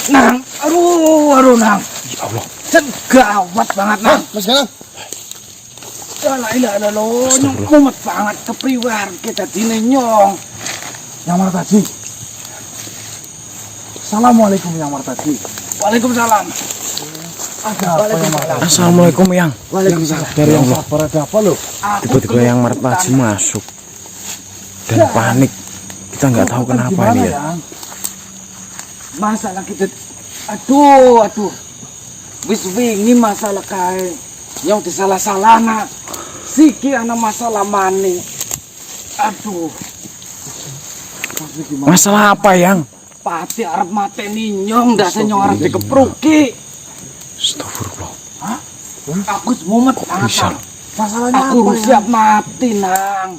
Nang, aduh Nang. Ya Allah. Gawat banget Nang. Mas Ganang. Alah lo, nyong kumat banget kepriwer kita dine nyong. Yang Martaji. Assalamualaikum Yang Martaji. Waalaikumsalam. Ada apa Yang Martaji? Assalamualaikum Yang. Waalaikumsalam. Dari yang sabar ada apa lo? Tiba-tiba Yang Martaji masuk dan panik. Kita nggak tahu kenapa ini ya. Masalah kita, aduh. Wis wingi masalah kae. Yang disalah-salah nak. Siki ana masalah mani. Aduh. Masalah apa Yang? Pati arep mateni nyong, ndase nyong arep dikepruki. Astagfirullah. Hah? Aku semumet banget. Bisa. Nang. Masalahnya Aku apa siap mati nang.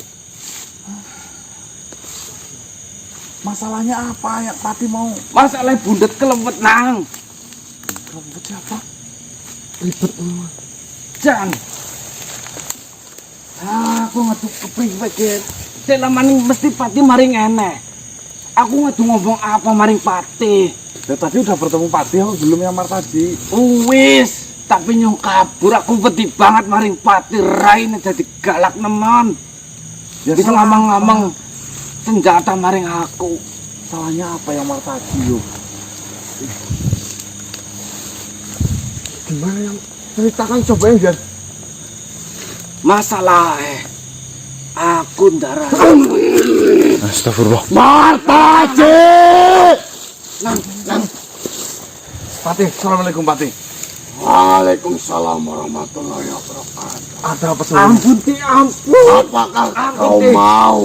Masalahnya apa yang Pati mau? Masalah bundet kelempet nang. Rambut siapa? Ribet lu. Jan. Aku ngetuk kepriwe ge. Maning mesti Pati maring eneh. Aku ngedu ngomong apa maring Pati. Ya tadi udah bertemu Pati aku belum Yang Martaji. Wis, tapi nyong kabur aku wedi banget maring Pati raine jadi galak nemen. Ya Bisa ngomong-ngomong senjata maring aku. Salahnya apa Yang Martaji yuk? Gimana yang ceritakan coba yang biar Masalah aku ndarah. Astagfirullah. Martaji! Nang. Pati, assalamualaikum Pati. Waalaikumsalam warahmatullahi wabarakatuh. Ada apa sebenarnya? Ampun. Apakah Ampun, kau Ti. mau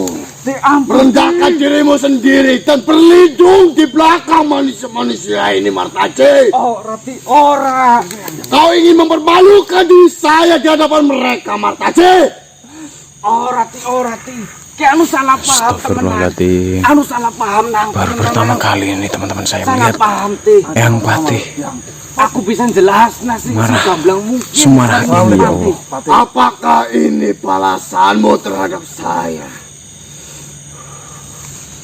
Ampun. merendahkan dirimu sendiri dan berlindung di belakang manusia-manusia ini, Martaji? Ora. Kau ingin mempermalukan diri saya di hadapan mereka, Martaji? Ora ti. Kayak anu salah paham temenan. Astagfirullahaladzim. Anu salah paham nang. Baru pertama kali ini teman-teman saya Salah melihat paham ti. Yang Pati Aku bisa jelas nasi Marah. gamblang mungkin. Semarah ini ya Pati. Allah. Apakah ini balasanmu terhadap saya?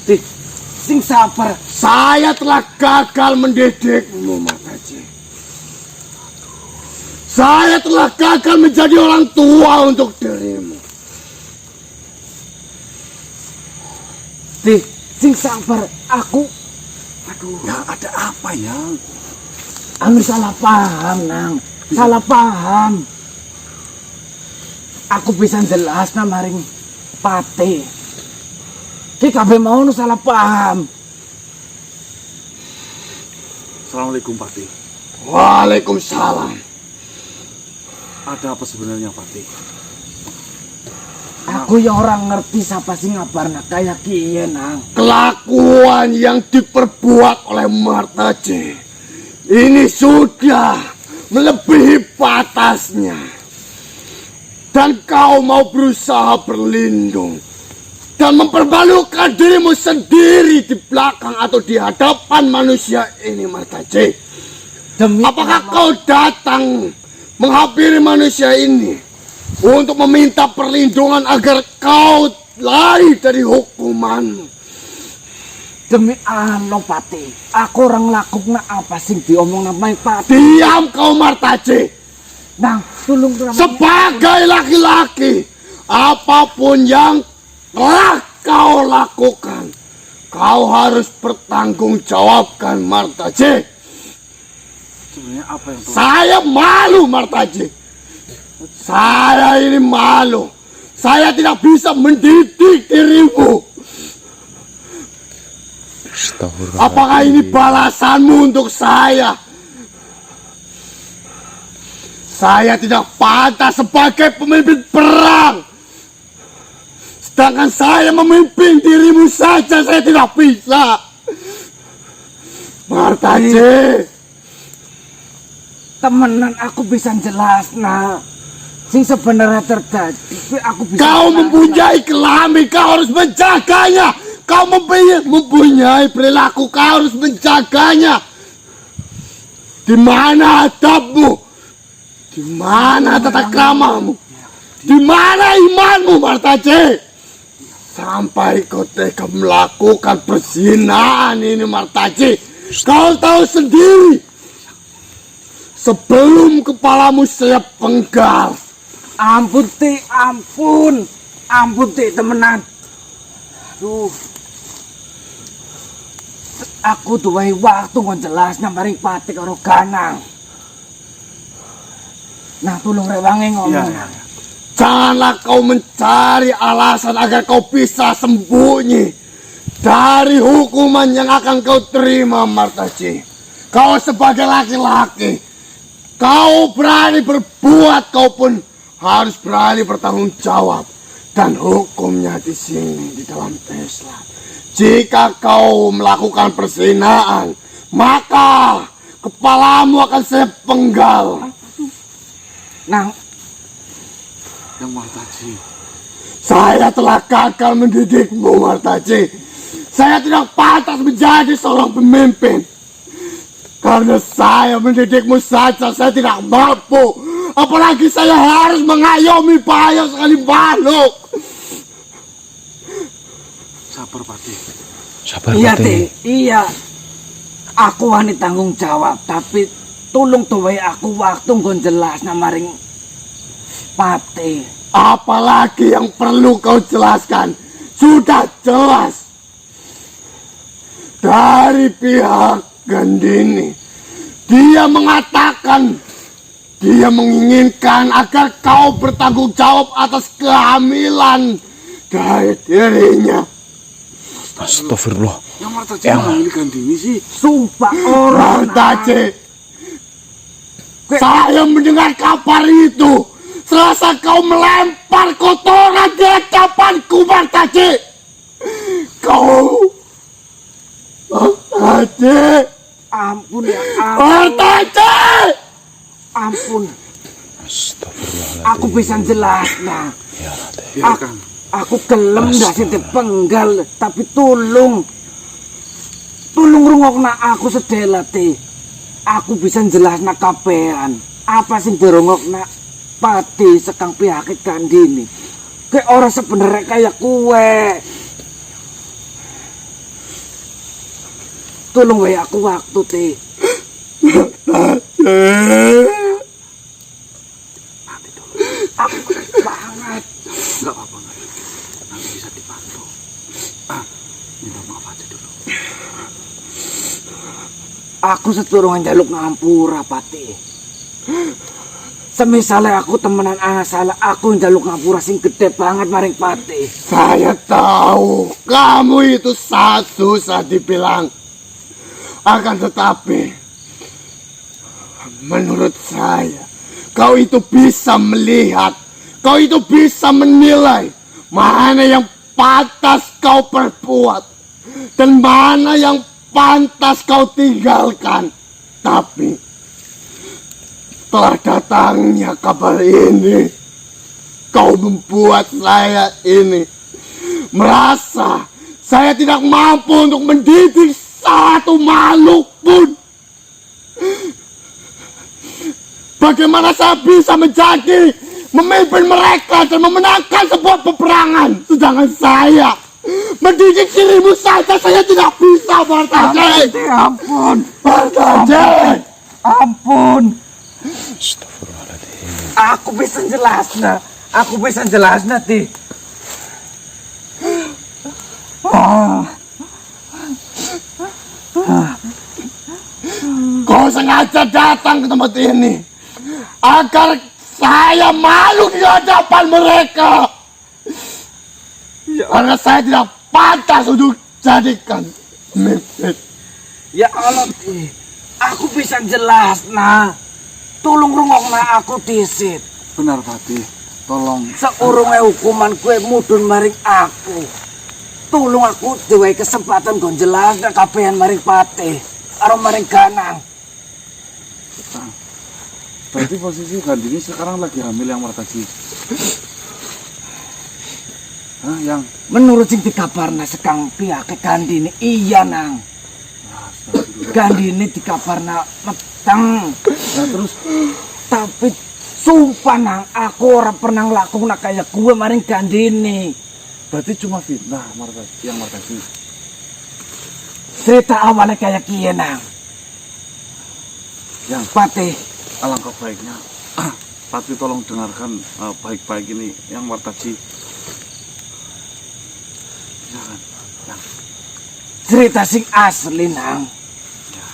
Ti, sing sabar. Saya telah gagal mendidikmu, Martaji. Saya telah gagal menjadi orang tua untuk dirimu. Ti, sing sabar. Aku. Aduh. Ya ada apa Yang? Anu salah paham nang. Salah paham. Aku bisa jelas na maring Pati. Ki kabeh mau nu salah paham. Assalamualaikum Pati. Waalaikumsalam. Ada apa sebenarnya Pati? Aku yang orang ngerti siapa sih ngabarna kayak kiye nang. Kelakuan yang diperbuat oleh Martaji ini sudah melebihi batasnya. Dan kau mau berusaha berlindung dan mempermalukan dirimu sendiri di belakang atau di hadapan manusia ini, Martaji. Demi Apakah kau datang menghampiri manusia ini untuk meminta perlindungan agar kau lari dari hukumanmu? demi anu Pati. Aku orang lakukna apa sing diomong namanya Pati. Diam kau, Martaji. Nang, tulung Sebagai laki-laki, apapun yang telah kau lakukan, kau harus bertanggungjawabkan, Martaji. Sebenarnya apa yang Saya malu, Martaji. Saya ini malu. Saya tidak bisa mendidik dirimu. Astagfirullah. Apakah ini balasanmu untuk saya? Saya tidak pantas sebagai pemimpin perang. Sedangkan saya memimpin dirimu saja, saya tidak bisa. Martaji. temenan aku bisa jelas nah. Sing sebenarnya terjadi. Aku bisa. Kau jelasna. mempunyai kelamin, kau harus menjaganya. Kau mempunyai perilaku, kau harus menjaganya. Di mana adabmu? Di mana tata kramamu? Di mana imanmu, Martaji? Sampai kau tega melakukan perzinahan ini Martaji. Kau tahu sendiri. Sebelum kepalamu saya penggal. Ampun Ti, ampun. Ampun Ti, temenan. Duh. Aku duwe waktu ngon jelas maring Pati karo Ganang. Nah, tulung rewangi ngomong. Iya. Janganlah kau mencari alasan agar kau bisa sembunyi dari hukuman yang akan kau terima, Martaji. Kau sebagai laki-laki, kau berani berbuat, kau pun harus berani bertanggung jawab. Dan hukumnya di sini, di dalam Islam. Jika kau melakukan perzinahan, maka kepalamu akan saya penggal. Nah, Yang Martaji. Saya telah gagal mendidikmu, Martaji. Saya tidak pantas menjadi seorang pemimpin. Karena saya mendidikmu saja, saya tidak mampu. Apalagi saya harus mengayomi banyak sekali makhluk. Sabar Pati. Sabar iya Pati. Ti, iya. Aku wani tanggung jawab, tapi tulung tuwe aku waktu nggon jelas maring Pati. Apalagi yang perlu kau jelaskan? Sudah jelas. Dari pihak Gandini, dia mengatakan, dia menginginkan agar kau bertanggung jawab atas kehamilan dari dirinya. Astagfirullah. Yang Martaji Yang- mengambil Gandini sih. Sumpah orang. Martaji, saya mendengar kabar itu. Selasa kau melempar kotoran di hadapanku, Martaji. Kau, Martaji, Ampun ya, ampun. Martaji. Ampun. Astagfirullahaladzim. Aku bisa jelas nah. Ya Rate. Biarkan. Aku gelem dah sing dipenggal, tapi tulung rungokna aku sedela Ti. Aku bisa jelasna kabehan. Apa sing dirungokna Pati sekang pihak Gandini. Kayak orang sebenarnya kayak kue. Tolong wae aku waktu Ti. Aku banget. Enggak apa-apa enggak. Nanti bisa dibantu. Minta maaf aja dulu. Aku seturungan jaluk ngampura Pati. Semisale aku temenan salah, aku njaluk ngapura sing gede banget maring Pati. Saya tahu kamu itu susah dibilang. Akan tetapi, menurut saya, kau itu bisa melihat, kau itu bisa menilai mana yang pantas kau perbuat dan mana yang pantas kau tinggalkan. Tapi setelah datangnya kabar ini, kau membuat saya ini merasa saya tidak mampu untuk mendidik satu makhluk pun. Bagaimana saya bisa menjadi memimpin mereka dan memenangkan sebuah peperangan, sedangkan saya mendidik dirimu saja saya tidak bisa, Martaji. Ampun, Martaji. ampun. Astagfirullahaladzim. Aku bisa jelasna. Aku bisa jelasna Ti. Kau sengaja datang ke tempat ini agar saya malu di hadapan mereka. Karena saya tidak pantas untuk jadikan pemimpin. Ya Allah Ti. Aku bisa jelasna. Tulung rungokna aku disit. Benar Pati. Tolong. Seurunge hukuman kue mudun maring aku. Tulung aku diwehi kesempatan gon jelasna kabehan maring Pati. Karo maring Ganang. Berarti posisi Gandini sekarang lagi hamil yang Martaji. Hah, yang Menurut sing dikabarna sekang pihak Gandini, iya nang. Gandini dikabarna meteng. Nah, terus tapi sumpah nang, aku ora pernah ngelakuin kayak gue maring Gandini. Berarti cuma fitnah yang Martaji. Cerita awalnya kayak kieu nang. Yang Patih, alangkah baiknya Patih tolong dengarkan baik-baik ini yang Martaji. Jangan, yang cerita sing asli nang. ya,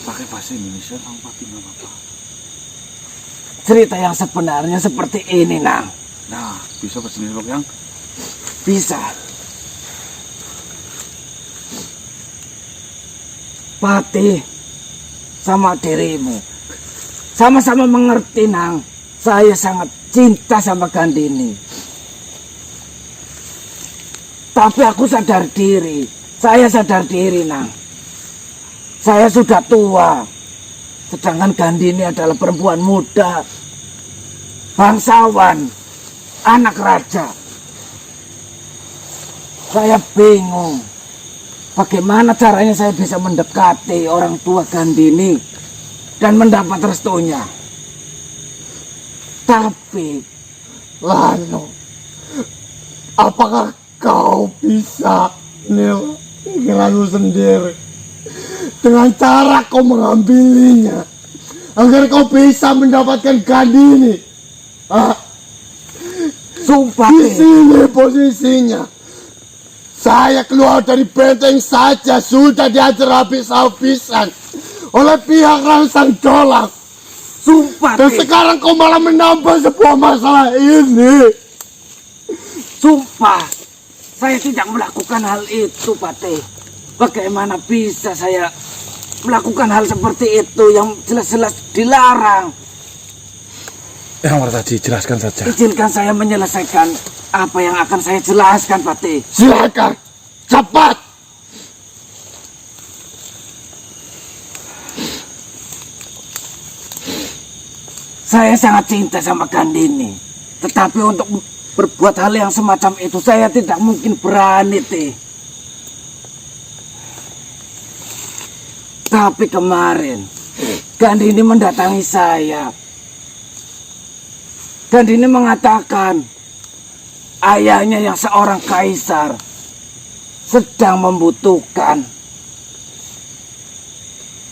pakai bahasa Indonesia Kang Patih nggak apa-apa. Cerita yang sebenarnya seperti ini nang. Nah, bisa bahasa Indonesia yang Bisa. Patih sama dirimu sama-sama mengerti nang. Saya sangat cinta sama Gandini. Tapi aku sadar diri. Saya sadar diri nang. Saya sudah tua. Sedangkan Gandini adalah perempuan muda. Bangsawan. Anak raja. Saya bingung. Bagaimana caranya saya bisa mendekati orang tua Gandini dan mendapat restunya. Tapi, Lano, apakah kau bisa menilaimu sendiri dengan cara kau mengambilinya agar kau bisa mendapatkan Gandini? sumpah, Di Ki. sini posisinya. Saya keluar dari benteng saja sudah diajar habis-habisan oleh pihak Rangsang Dolak. Sumpah, Dan Ki. sekarang kau malah menambah sebuah masalah ini. Sumpah, saya tidak melakukan hal itu, Patih. Bagaimana bisa saya melakukan hal seperti itu yang jelas-jelas dilarang? Yang Martaji, jelaskan saja. Izinkan saya menyelesaikan apa yang akan saya jelaskan, Patih. Silakan, cepat. Saya sangat cinta sama Gandini. Tetapi untuk berbuat hal yang semacam itu saya tidak mungkin berani, Teh. Tapi kemarin Gandini mendatangi saya. Gandini mengatakan ayahnya yang seorang kaisar sedang membutuhkan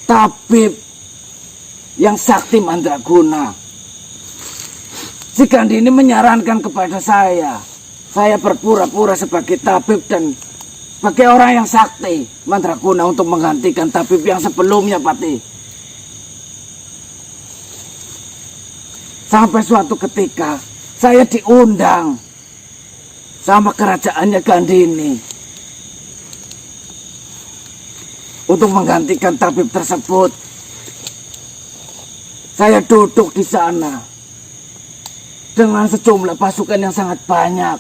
tabib yang sakti mandraguna. Si Gandini menyarankan kepada saya berpura-pura sebagai tabib dan sebagai orang yang sakti mandraguna untuk menggantikan tabib yang sebelumnya, Patih. Sampai suatu ketika saya diundang sama kerajaannya Gandini untuk menggantikan tabib tersebut. Saya duduk di sana dengan sejumlah pasukan yang sangat banyak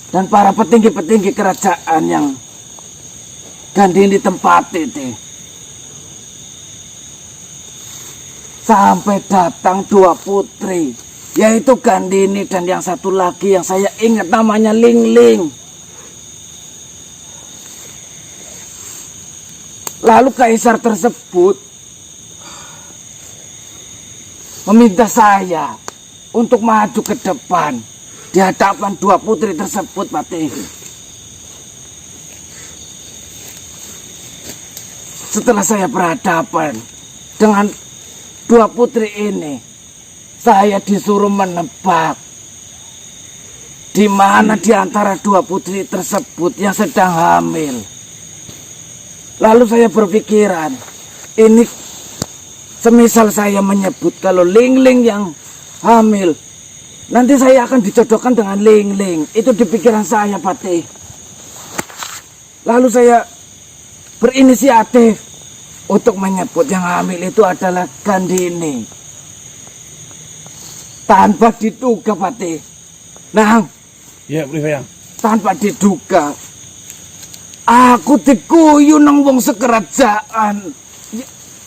dan para petinggi-petinggi kerajaan yang Gandini tempati. Sampai datang dua putri, yaitu Gandini dan yang satu lagi yang saya ingat namanya Ling Ling. Lalu kaisar tersebut meminta saya untuk maju ke depan di hadapan dua putri tersebut, Patih. Setelah saya berhadapan dengan dua putri ini, saya disuruh menebak di mana di antara dua putri tersebut yang sedang hamil. Lalu saya berpikiran, ini semisal saya menyebut kalau Ling Ling yang hamil, nanti saya akan dijodohkan dengan Ling Ling. Itu di pikiran saya, Patih. Lalu saya berinisiatif untuk menyebut yang hamil itu adalah Gandini. Tanpa diduga, Patih. Nah, Ya, Yang. tanpa diduga, aku diguyu nang wong sekerajaan.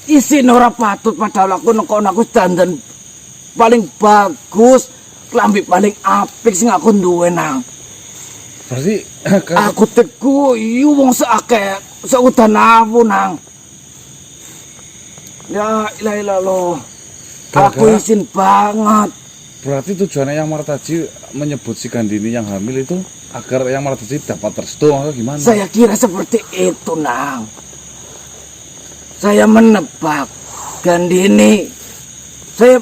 Isin ora patut, padahal aku nekon aku dandan paling bagus, klambi paling apik sing aku duwe nang. Berarti Aku diguyu wong seakeh seudan awu nang. Ya ilah ilah. Aku Gara-gara- izin banget. berarti tujuannya yang Martaji menyebut si Gandini yang hamil itu agar Eyang Martaji dapat restu atau gimana? Saya kira seperti itu, Nang. Saya menebak Gandini. Saya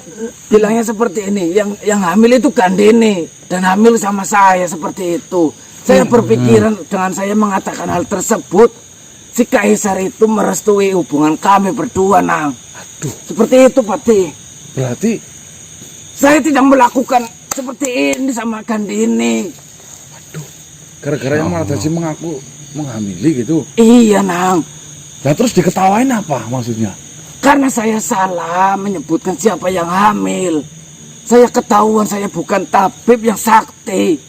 bilangnya seperti ini, yang hamil itu Gandini dan hamil sama saya seperti itu. Saya berpikiran dengan saya mengatakan hal tersebut, si Kaisar itu merestui hubungan kami berdua, Nang. Aduh, Seperti itu, Pati. berarti Saya tidak melakukan seperti ini sama Gandini. gara-gara Eyang Martaji mengaku menghamili gitu. Iya, Nang. Lah terus diketawain apa maksudnya? Karena saya salah menyebutkan siapa yang hamil. Saya ketahuan saya bukan tabib yang sakti.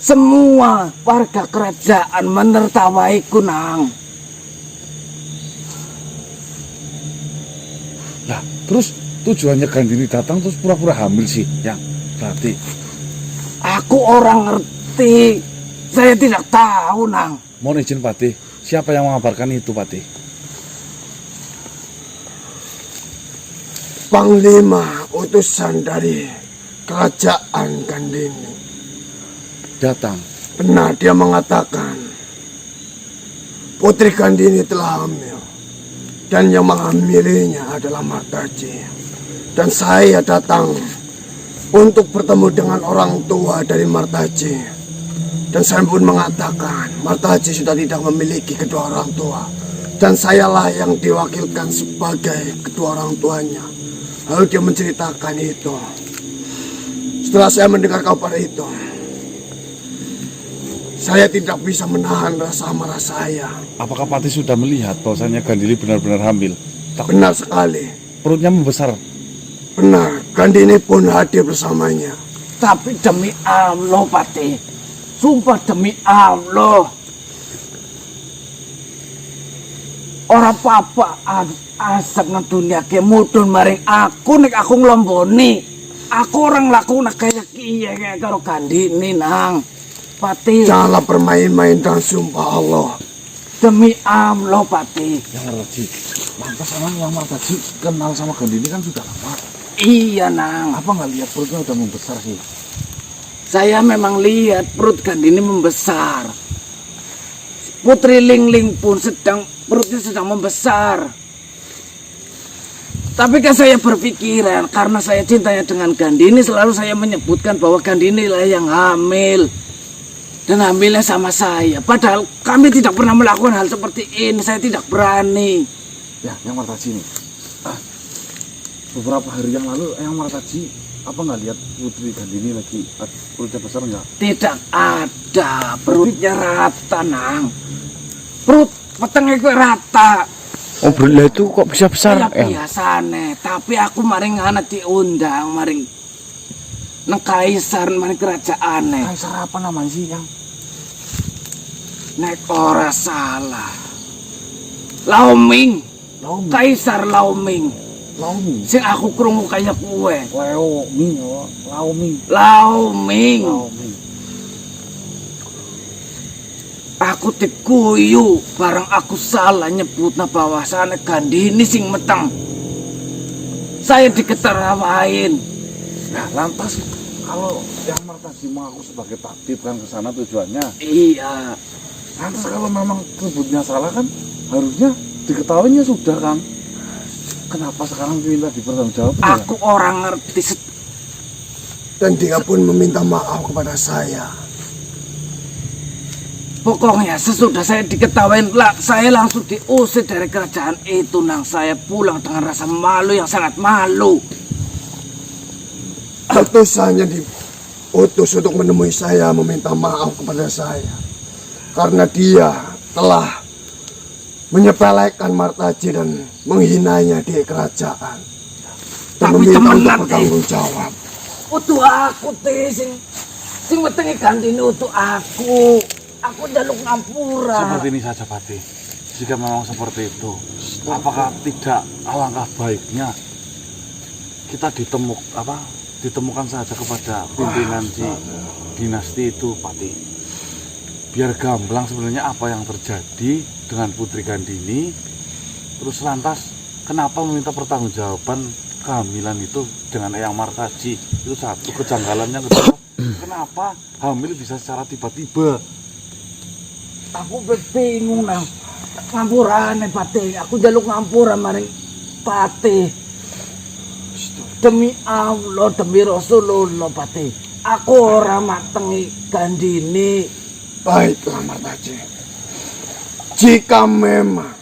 Semua warga kerajaan menertawaiku, Nang. Lah terus tujuannya Gandini datang terus pura-pura hamil sih, yang berarti. Aku orang ngerti. Saya tidak tahu, Nang. Mohon izin Patih, siapa yang mengabarkan itu Patih? Panglima utusan dari kerajaan Gandini. Datang. Benar dia mengatakan Putri Gandini telah hamil dan yang menghamilinya adalah Martaji. Dan saya datang untuk bertemu dengan orang tua dari Martaji. Dan saya pun mengatakan Martaji sudah tidak memiliki kedua orang tua. Dan sayalah yang diwakilkan sebagai kedua orang tuanya. Lalu dia menceritakan itu. Setelah saya mendengar kabar itu, saya tidak bisa menahan rasa amarah saya. Apakah Patih sudah melihat bahwasannya Gandini benar-benar hamil? Benar sekali. Perutnya membesar. Benar, Gandini pun hadir bersamanya. Tapi demi Allah, Pati. Sumpah demi Allah. Orang papa asap nang dunia ke mudun maring aku nek aku nglomboni. Aku orang laku nak kayak kiye kayak karo Gandini, Nang. Pati. Janganlah bermain-main dan sumpah Allah. Demi Allah, Pati. Yang Martaji, lantas emang Yang Martaji kenal sama Gandini kan sudah lama. Iya, Nang. Apa nggak lihat perutnya udah membesar sih? Saya memang lihat perut Gandini membesar. Putri Lingling pun perutnya sedang membesar. Tapi kan saya berpikiran karena saya cintanya dengan Gandini, selalu saya menyebutkan bahwa Gandini lah yang hamil. Dan hamilnya sama saya. Padahal kami tidak pernah melakukan hal seperti ini. Saya tidak berani. Ya, Yang Martaji nih. Beberapa hari yang lalu Yang Martaji apa nggak lihat Putri Gandini lagi perutnya besar nggak? Tidak ada. Perutnya rata, Nang. Perut petengnya itu rata. Oh, belah itu kok bisa besar? Ya biasane, tapi aku maring anak diundang, maring nang kaisar, maring kerajaane. Kaisar apa namanya sih yang? Nek ora salah. Laoming. Laoming. Kaisar Laoming. Laoming. Sing aku krungu kaya kuwe. Laoming, Laoming. Laoming. Laoming. Aku diguyu barang aku salah nyebutna bahwasane Gandini sing meteng. Saya diketawain. Nah, lantas kalau Yang Martaji mengaku sebagai tabib kan ke sana tujuannya. Iya. Lantas kalau memang sebutnya salah kan harusnya diketahuinya sudah kan. Kenapa sekarang minta dipertanggungjawabkan? Aku orang ngerti. Dan dia pun meminta maaf kepada saya. Pokoknya sesudah saya diketawain, saya langsung diusir dari kerajaan itu, Nang. Saya pulang dengan rasa malu yang sangat malu. Utusannya diutus untuk menemui saya, meminta maaf kepada saya. Karena dia telah menyepelekan Martaji dan menghinanya di kerajaan. Dan Tapi meminta temenan, untuk bertanggung jawab. Utuh aku, sing wetengi Gandini utuh aku. Aku jaluk ngampura. Seperti ini saja Patih. Jika memang seperti itu, apakah tidak alangkah baiknya kita ditemukan saja kepada pimpinan di dinasti itu, Patih. Biar gamblang sebenarnya apa yang terjadi dengan Putri Gandini. Terus lantas kenapa meminta pertanggungjawaban kehamilan itu dengan Eyang Martaji? Itu satu kejanggalannya. Kedua, Kenapa hamil bisa secara tiba-tiba? Aku bingung nang. Ngampurane Pati, aku jaluk ngampura maring Pati. Demi Allah, demi Rasulullah Pati. Aku ora matengi Gandini. Baiklah Martaji. Jika memang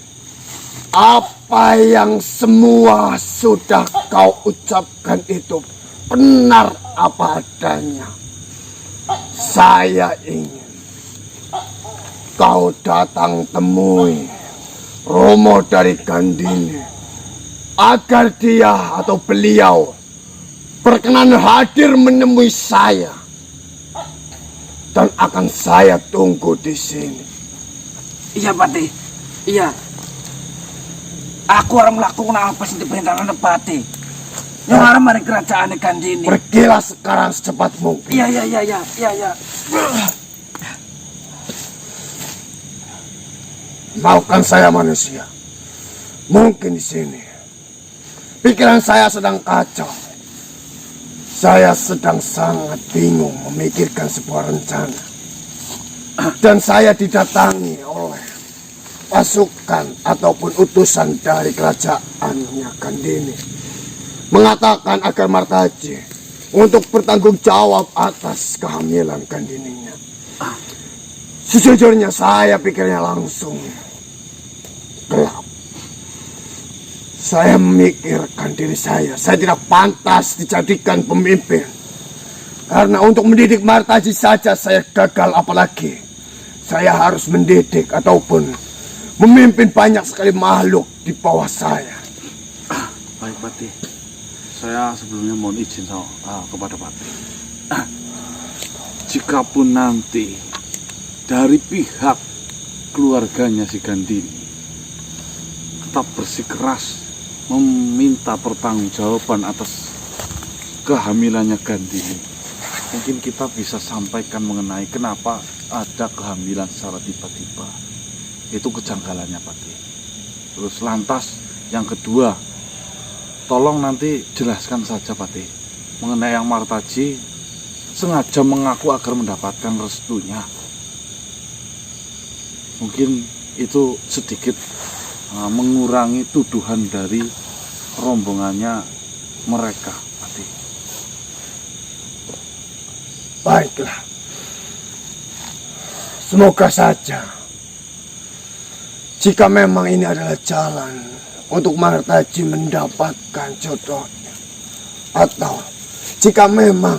apa yang semua sudah kau ucapkan itu benar apa adanya, saya ingin kau datang temui Romo dari Gandini agar dia atau beliau berkenan hadir menemui saya, dan akan saya tunggu di sini. Iya Pati, iya. Aku orang melakukan apa sih diperintahkan Pati. Yang arah maring kerajaan Gandini. Pergilah sekarang secepat mungkin. Iya. Maafkan saya manusia. Mungkin di sini pikiran saya sedang kacau. Saya sedang sangat bingung memikirkan sebuah rencana. Dan saya didatangi oleh pasukan ataupun utusan dari kerajaannya Gandini, mengatakan agar Martaji untuk bertanggung jawab atas kehamilan Gandininya. Sejujurnya saya pikirnya langsung gelap. Saya memikirkan diri saya tidak pantas dijadikan pemimpin. Karena untuk mendidik Martaji saja saya gagal, apalagi saya harus mendidik ataupun memimpin banyak sekali makhluk di bawah saya. Baik Pati, saya sebelumnya mohon izin kepada Pati. Jikapun nanti dari pihak keluarganya si Gandini tetap bersikeras meminta pertanggungjawaban atas kehamilannya Gandini, mungkin kita bisa sampaikan mengenai kenapa ada kehamilan secara tiba-tiba. Itu kejanggalannya Pati. Terus lantas yang kedua, tolong nanti jelaskan saja Pati mengenai yang Martaji sengaja mengaku agar mendapatkan restunya. Mungkin itu sedikit mengurangi tuduhan dari rombongannya mereka, Pati. Baiklah. Semoga saja jika memang ini adalah jalan untuk Martaji mendapatkan jodohnya, atau jika memang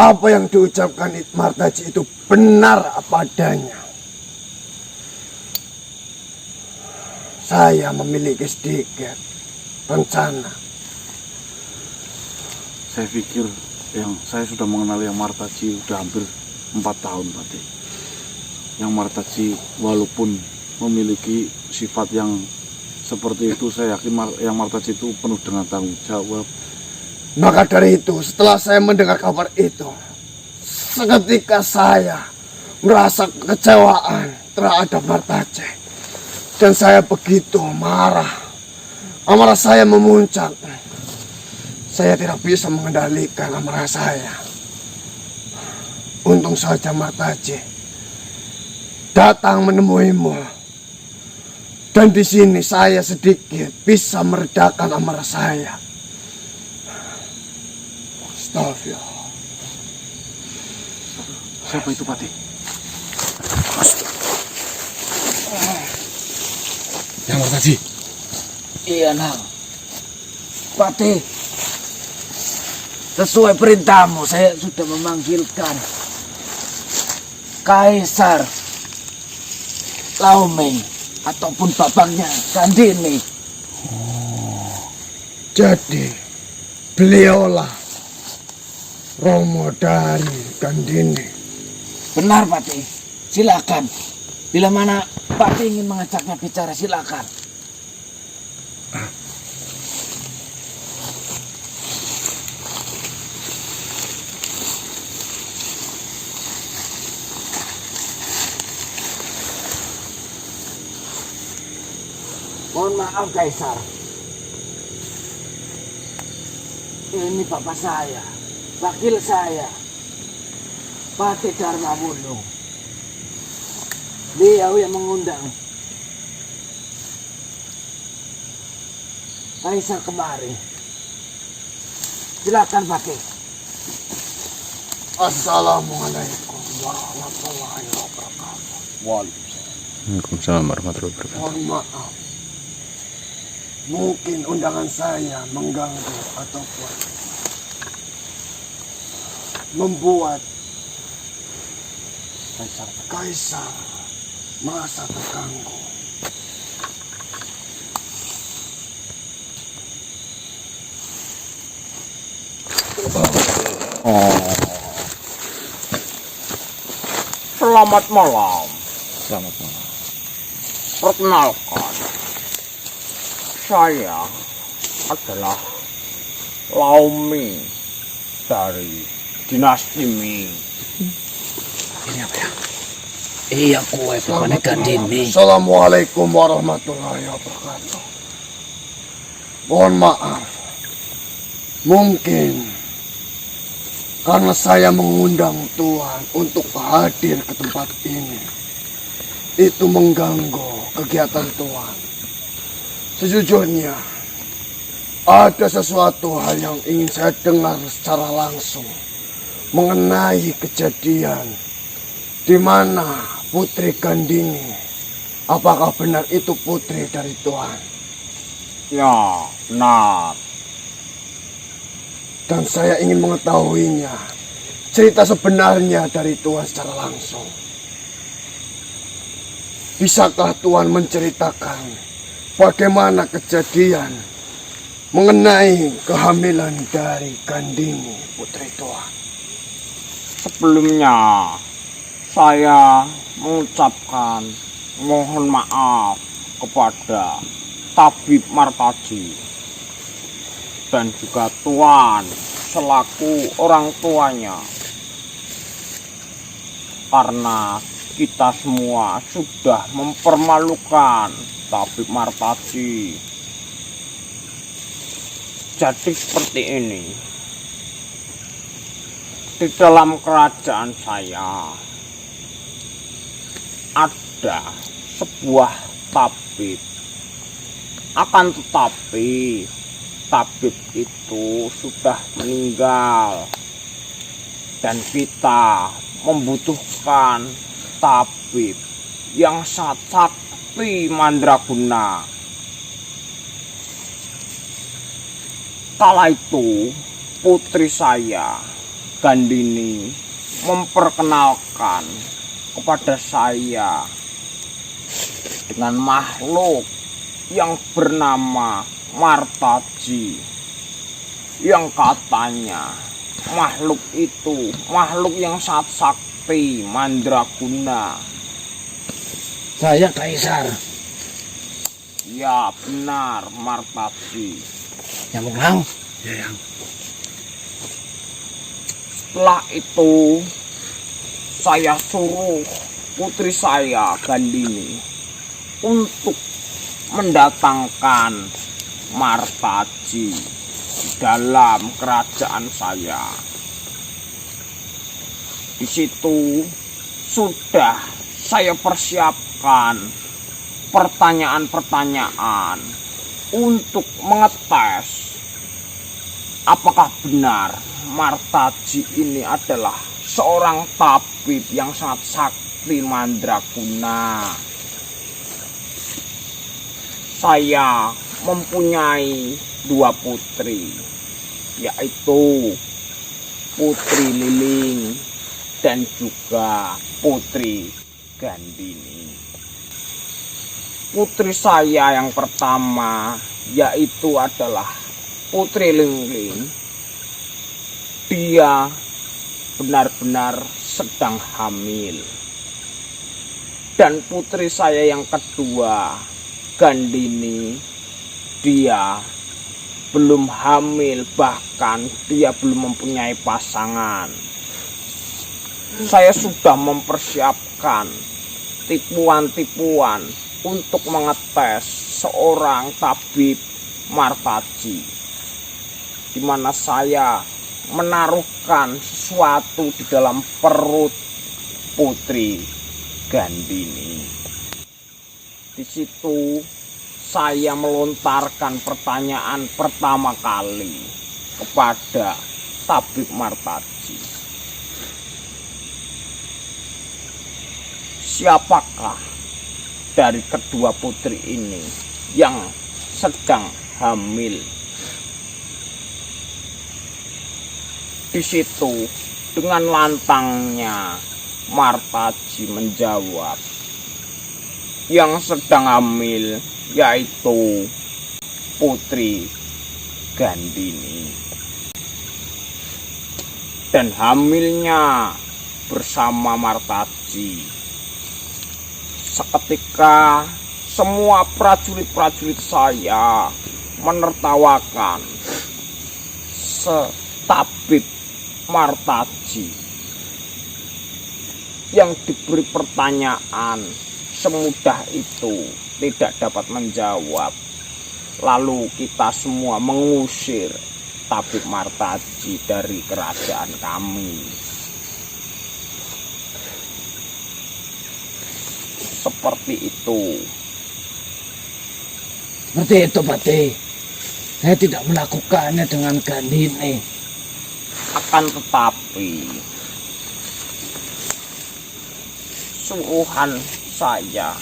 apa yang diucapkan Martaji itu benar apa adanya, saya memiliki sedikit rencana. Saya pikir saya sudah mengenal yang Martaji sudah hampir 4 tahun, Pati. Yang Martaji walaupun memiliki sifat yang seperti itu, saya yakin yang Martaji itu penuh dengan tanggung jawab. Maka dari itu, setelah saya mendengar kabar itu, seketika saya merasa kekecewaan terhadap Martaji. Dan saya begitu marah. Amarah saya memuncak. Saya tidak bisa mengendalikan amarah saya. Untung saja Martaji datang menemuimu. Dan di sini saya sedikit bisa meredakan amarah saya. Astagfirullah. Siapa itu, Pati? Yang Martaji? Iya Nang. Pati, sesuai perintahmu saya sudah memanggilkan Kaisar Laoming ataupun bapaknya Gandini. Jadi beliaulah Romo dari Gandini. Benar Pati, silakan. Bila mana Pati ingin mengajaknya bicara, silakan. Mohon maaf Kaisar. Ini bapak saya, wakil saya, Pati Dharma Wulu. Dia yang mengundang Kaisar kemari. Silakan Pati. Assalamualaikum warahmatullahi wabarakatuh. Waalaikumsalam warahmatullahi wabarakatuh. Mohon maaf. Mungkin undangan saya mengganggu ataupun membuat Kaisar merasa terganggu. Selamat malam. Selamat malam. Perkenalkan, saya adalah Lao Ming dari dinasti Ming. Ini apa ya? Iya kue pokoknya Gandini. Assalamualaikum warahmatullahi wabarakatuh. Mohon maaf. Mungkin karena saya mengundang Tuhan untuk hadir ke tempat ini, itu mengganggu kegiatan Tuhan. Sejujurnya, ada sesuatu hal yang ingin saya dengar secara langsung mengenai kejadian di mana Putri Gandini. Apakah benar itu putri dari Tuhan? Ya, benar. Dan saya ingin mengetahuinya, cerita sebenarnya dari Tuhan secara langsung. Bisakah Tuhan menceritakan bagaimana kejadian mengenai kehamilan dari Gandini, putri Tuhan? Sebelumnya, saya mengucapkan mohon maaf kepada Tabib Martaji dan juga Tuan selaku orang tuanya, karena kita semua sudah mempermalukan Tabib Martaji. Jadi seperti ini, di dalam kerajaan saya ada sebuah tabib, akan tetapi tabib itu sudah meninggal dan kita membutuhkan tabib yang sangat sakti mandraguna. Kala itu putri saya Gandini memperkenalkan kepada saya dengan makhluk yang bernama Martaji, yang katanya makhluk itu makhluk yang sangat sakti mandraguna. Saya Kaisar. Ya benar, Martaji. Yang menang. Setelah itu saya suruh putri saya Gandini untuk mendatangkan Martaji di dalam kerajaan saya. Di situ sudah saya persiapkan pertanyaan-pertanyaan untuk mengetes apakah benar Martaji ini adalah seorang tabib yang sangat sakti mandraguna. Saya mempunyai dua putri, yaitu Putri Liling dan juga Putri Gandini. Putri saya yang pertama yaitu adalah Putri Liling. Dia benar-benar sedang hamil. Dan putri saya yang kedua, Gandini, dia belum hamil, bahkan dia belum mempunyai pasangan. Saya sudah mempersiapkan tipuan-tipuan untuk mengetes seorang tabib Martaji, di mana saya menaruhkan sesuatu di dalam perut Putri Gandini. Di situ saya melontarkan pertanyaan pertama kali kepada Tabib Martaji. Siapakah dari kedua putri ini yang sedang hamil? Di situ dengan lantangnya Martaji menjawab, yang sedang hamil yaitu Putri Gandini, dan hamilnya bersama Martaji. Seketika semua prajurit-prajurit saya menertawakan Tabib Martaji yang diberi pertanyaan semudah itu tidak dapat menjawab. Lalu kita semua mengusir Tabib Martaji dari kerajaan kami. Seperti itu. Seperti itu, Pati. Saya tidak melakukannya dengan Gandini. Akan tetapi suruhan saya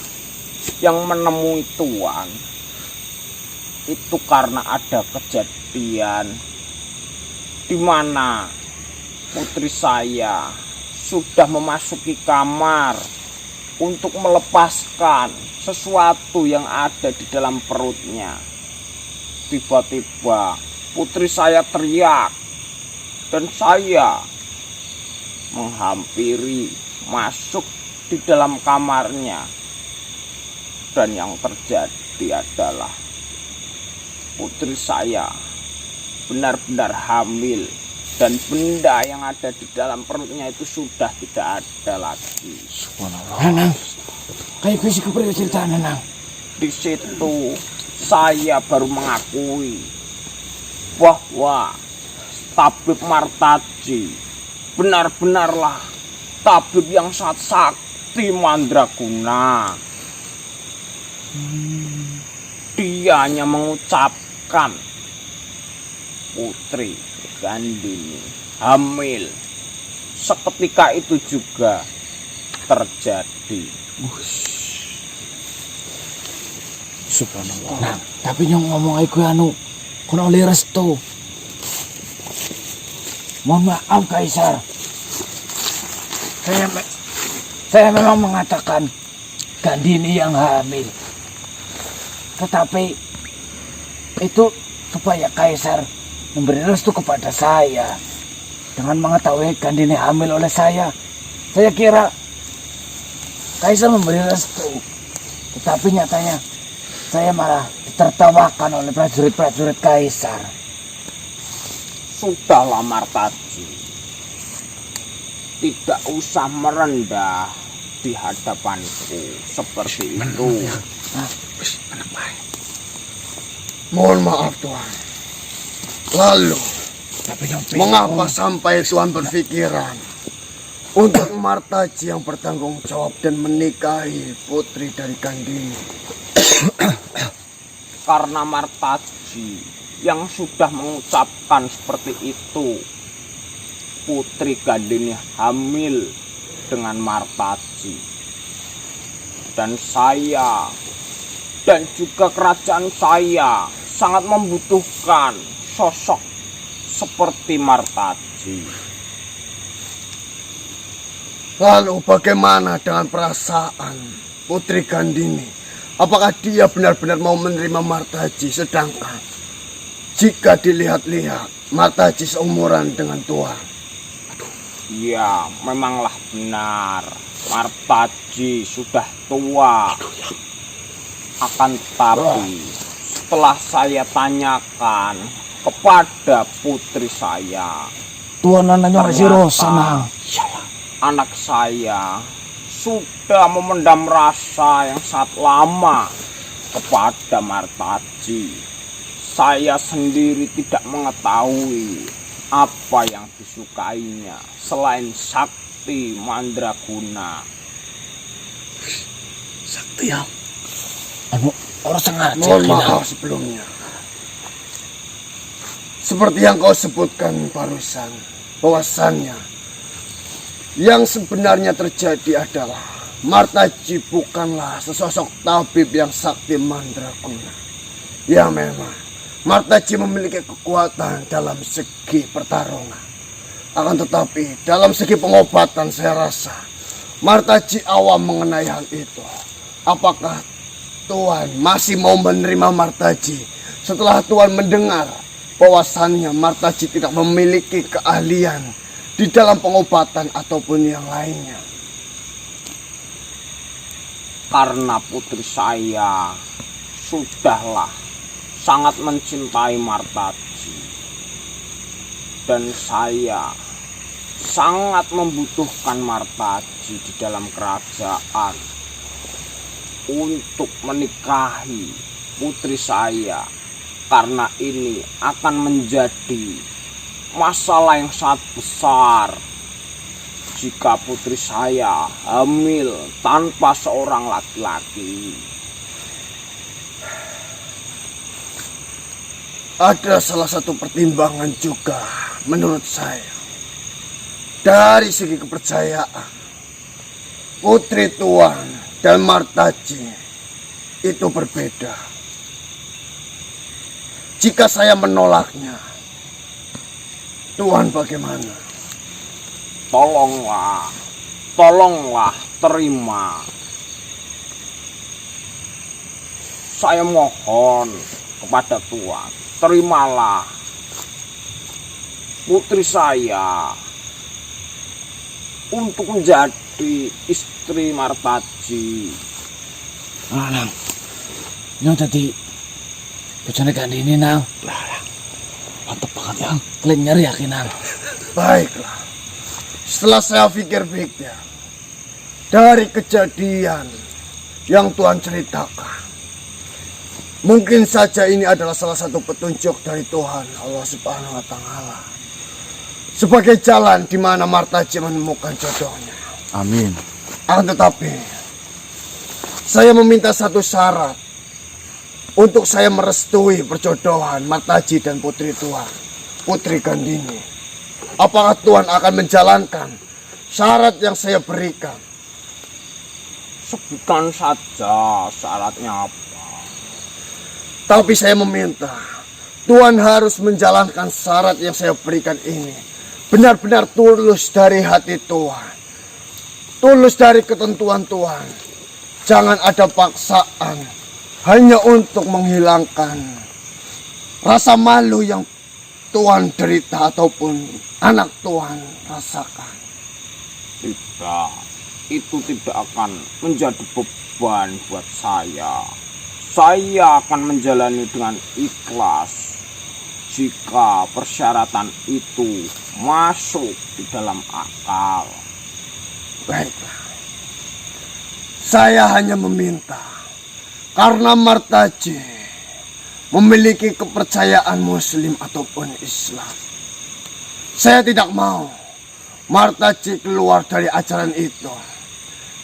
yang menemui Tuan itu karena ada kejadian di mana putri saya sudah memasuki kamar untuk melepaskan sesuatu yang ada di dalam perutnya. Tiba-tiba putri saya teriak dan saya menghampiri masuk di dalam kamarnya, dan yang terjadi adalah putri saya benar-benar hamil, dan benda yang ada di dalam perutnya itu sudah tidak ada lagi. Nanang, kayak bisa kepriwe ceritanya, Nang? Di situ saya baru mengakui bahwa Tabib Martaji benar-benarlah tabib yang sangat sakti mandraguna. Dia hanya mengucapkan Putri Gandini hamil, seketika itu juga terjadi. Subhanallah. Nah, tapi yang ngomong aku kono oleh restu. Mohon maaf, Kaisar. Saya memang mengatakan Gandini yang hamil. Tetapi itu supaya Kaisar memberi restu kepada saya. Dengan mengetahui Gandini hamil oleh saya kira Kaisar memberi restu. Tetapi nyatanya saya malah ditertawakan oleh prajurit-prajurit Kaisar. Sudahlah Martaji, tidak usah merendah di hadapanku seperti itu. Mohon maaf Tuan. Lalu, mengapa sampai Tuan berpikiran untuk Martaji yang bertanggung jawab dan menikahi putri dari Gandini? Karena Martaji yang sudah mengucapkan seperti itu, Putri Gandini hamil dengan Martaji, dan saya dan juga kerajaan saya sangat membutuhkan sosok seperti Martaji. Lalu bagaimana dengan perasaan Putri Gandini? Apakah dia benar-benar mau menerima Martaji? Sedangkan jika dilihat-lihat, Martaji seumuran dengan Tuan. Ya, memanglah benar. Martaji sudah tua. Akan tetapi, setelah saya tanyakan kepada putri saya, Tuan anaknya masih rosa, Nang. anak saya sudah memendam rasa yang sangat lama kepada Martaji. Saya sendiri tidak mengetahui apa yang disukainya selain sakti mandraguna? Sakti ya. Anu orang sengaja. Mohon maaf sebelumnya. Seperti yang kau sebutkan barusan, bahwasannya yang sebenarnya terjadi adalah Martaji bukanlah sesosok tabib yang sakti mandraguna. Ya memang Martaji memiliki kekuatan dalam segi pertarungan. Akan tetapi dalam segi pengobatan saya rasa Martaji awam mengenai hal itu. Apakah Tuhan masih mau menerima Martaji setelah Tuhan mendengar bahwasannya Martaji tidak memiliki keahlian di dalam pengobatan ataupun yang lainnya? Karena putri saya sudahlah sangat mencintai Martaji, dan saya sangat membutuhkan Martaji di dalam kerajaan untuk menikahi putri saya, karena ini akan menjadi masalah yang sangat besar jika putri saya hamil tanpa seorang laki-laki. Ada salah satu pertimbangan juga menurut saya. Dari segi kepercayaan, putri Tuan dan Martaji itu berbeda. Jika saya menolaknya, Tuhan bagaimana? Tolonglah terima. Saya mohon kepada Tuhan, terimalah putri saya untuk menjadi istri Martaji. Nang, ini jadi bojone Gandini nang. Mantep banget yang kalian yakin nang. Baiklah, setelah saya pikir-pikir dari kejadian yang Tuhan ceritakan, mungkin saja ini adalah salah satu petunjuk dari Tuhan Allah Subhanahu wa Ta'ala sebagai jalan di mana Martaji menemukan jodohnya. Amin. Akan tetapi saya meminta satu syarat untuk saya merestui perjodohan Martaji dan putri Tuhan, Putri Gandini. Apakah Tuhan akan menjalankan syarat yang saya berikan? Sebutkan saja syaratnya apa. Tapi saya meminta Tuhan harus menjalankan syarat yang saya berikan ini benar-benar tulus dari hati Tuhan, tulus dari ketentuan Tuhan. Jangan ada paksaan hanya untuk menghilangkan rasa malu yang Tuhan derita ataupun anak Tuhan rasakan. Tidak, itu tidak akan menjadi beban buat saya. Saya akan menjalani dengan ikhlas jika persyaratan itu masuk di dalam akal. Baiklah, saya hanya meminta karena Martaji memiliki kepercayaan Muslim ataupun Islam. Saya tidak mau Martaji keluar dari ajaran itu.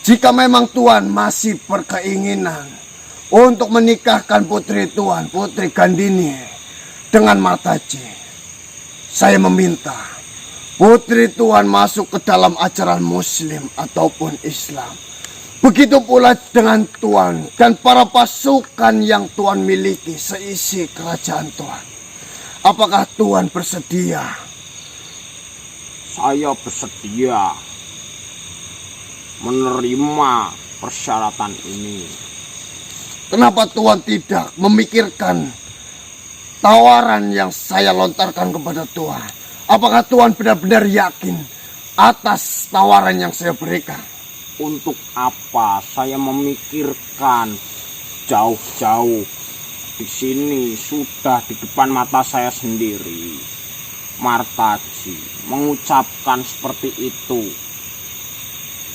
Jika memang Tuhan masih berkeinginan untuk menikahkan putri Tuhan, Putri Gandini dengan Martaji, saya meminta putri Tuhan masuk ke dalam ajaran Muslim ataupun Islam. Begitu pula dengan Tuhan dan para pasukan yang Tuhan miliki seisi kerajaan Tuhan. Apakah Tuhan bersedia? Saya bersedia menerima persyaratan ini. Kenapa Tuhan tidak memikirkan tawaran yang saya lontarkan kepada Tuhan? Apakah Tuhan benar-benar yakin atas tawaran yang saya berikan? Untuk apa saya memikirkan jauh-jauh? Di sini sudah di depan mata saya sendiri. Martaji mengucapkan seperti itu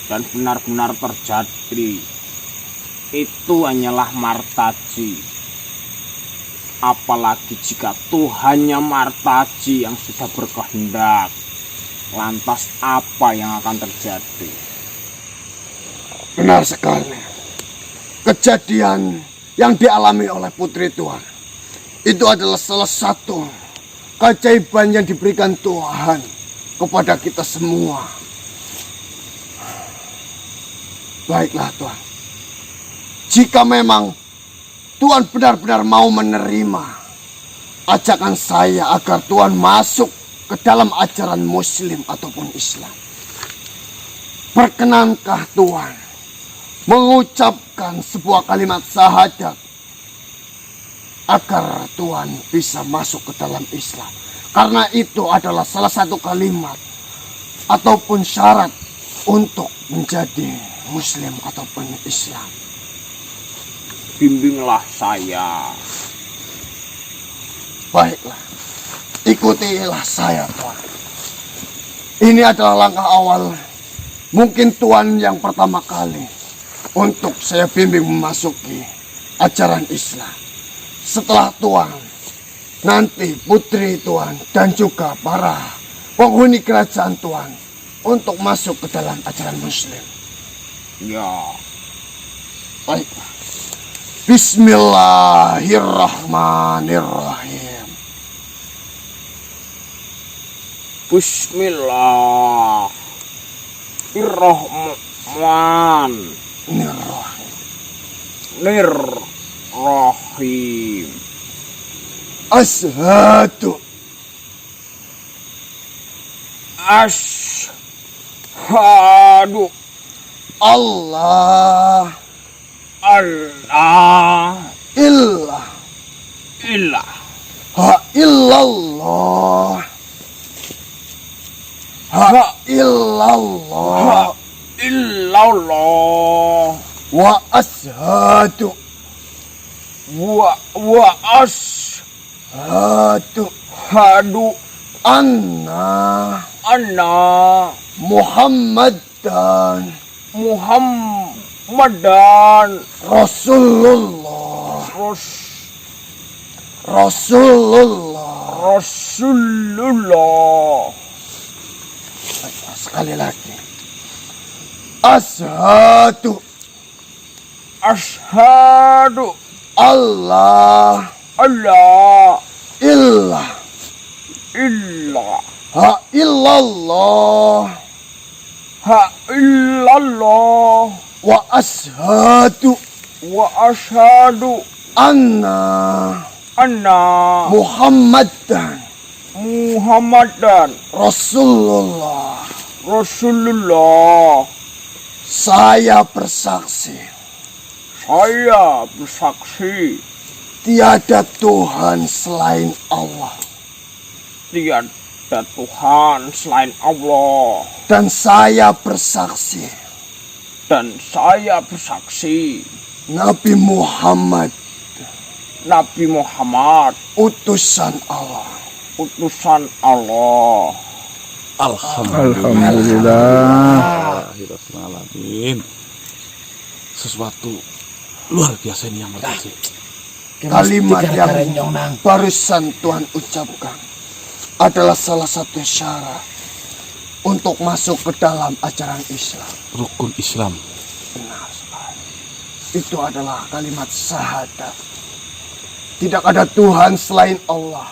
dan benar-benar terjadi. Itu hanyalah Martaji. Apalagi jika Tuhannya Martaji yang sudah berkehendak. Lantas apa yang akan terjadi? Benar sekali. Kejadian yang dialami oleh putri Tuhan itu adalah salah satu keajaiban yang diberikan Tuhan kepada kita semua. Baiklah Tuhan, jika memang Tuhan benar-benar mau menerima ajakan saya agar Tuhan masuk ke dalam ajaran Muslim ataupun Islam, perkenankah Tuhan mengucapkan sebuah kalimat syahadat agar Tuhan bisa masuk ke dalam Islam? Karena itu adalah salah satu kalimat ataupun syarat untuk menjadi Muslim ataupun Islam. Bimbinglah saya. Baiklah, ikutilah saya Tuhan. Ini adalah langkah awal, mungkin Tuhan yang pertama kali untuk saya bimbing memasuki ajaran Islam. Setelah Tuhan, nanti putri Tuhan dan juga para penghuni kerajaan Tuhan untuk masuk ke dalam ajaran Muslim. Ya. Baiklah. Bismillahirrahmanirrahim. Bismillahirrahmanirrahim. Asyhadu Allah illallah illallah wa asyhadu anna Muhammadan Rasulullah. Sekali lagi. Asyhadu Allah illallah wa asyhadu anna Muhammadan Rasulullah. Saya bersaksi tiada Tuhan selain Allah. Tiada Tuhan selain Allah. Dan saya bersaksi Nabi Muhammad utusan Allah. Alhamdulillah. Alamin. Sesuatu luar biasa ini yang Martaji. Kalimat yang barusan Tuhan ucapkan adalah salah satu syarat untuk masuk ke dalam ajaran Islam. Rukun Islam. Benar sekali. Itu adalah kalimat syahadat. Tidak ada Tuhan selain Allah.